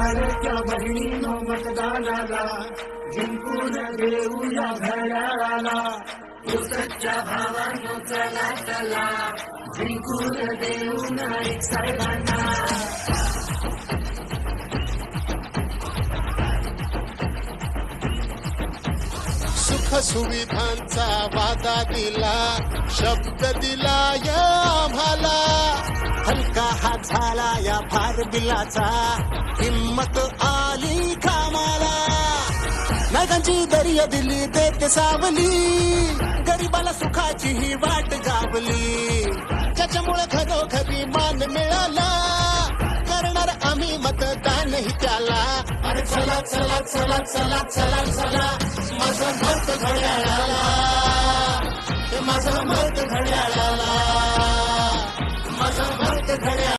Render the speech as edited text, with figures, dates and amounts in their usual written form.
लाडक्या बहिणीनो मतदानाला जिंकून देऊया घड्याळाला. पुसच्या भावानो चला चला जिंकून देऊ नाईक साहेबांना. सुख सुविधांचा वादा दिला, शब्द दिला या आम्हाला. हलका हात झाला या फार बिलाचा, हिम्मत आली कामाला. नागांची दर्या दिली देते सावली, गरीबाला सुखाची ही वाट गावली. त्याच्यामुळे घरोघरी मान मिळाला, करणार आम्ही मतदानही त्याला. अरे चला चला चला चला चला चला, माझं मत घड्याळाला, माझं मत घड्याळाला, माझं मत घड्याळाला.